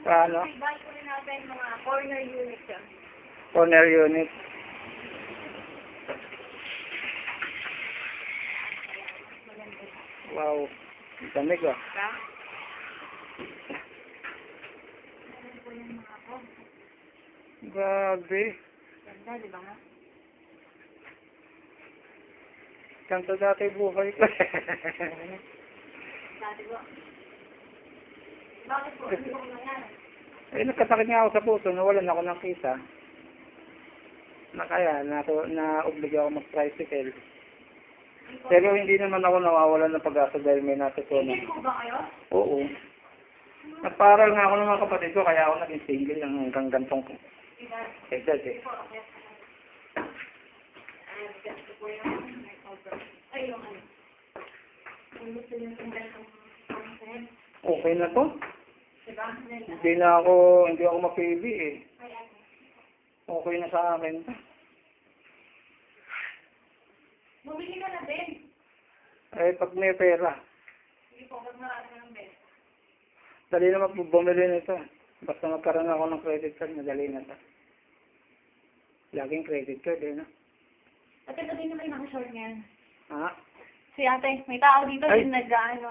Paano? Bahay ko rin natin mga corner unit siya. Corner unit. Wow. Ang damig ah. Diba? Grabe. Ganda, di ba nga? Ganito dati buhay ko. Dati ko. Bakit po? Ano ko nga? Nagkasakit nga ako sa puso, nawalan ako ng kita. Kaya, na-oblige ako mag-tricycle. Pero hindi naman ako nawawalan ng pag-asa dahil may natutunan. Hindi po ba kayo? Oo. Nagparal nga ako ng mga kapatid ko, kaya ako naging single hanggang gantong edad eh. Ay, yung ano. Ang gusto nyo ng gantong concept. Okay na to. Diba? Hindi ako mapili eh. Okay na sa akin. Bumili ka na din. Eh, pag may pera. Hindi po, pag marami ng bed. Dali naman po bumili nito. Basta magkaroon ako ng credit card, madali na to. Laging credit card eh, no? Ate, sabihin na may nakashort ngayon. Ha? Si ate, may tao dito Ay. din nag-ano.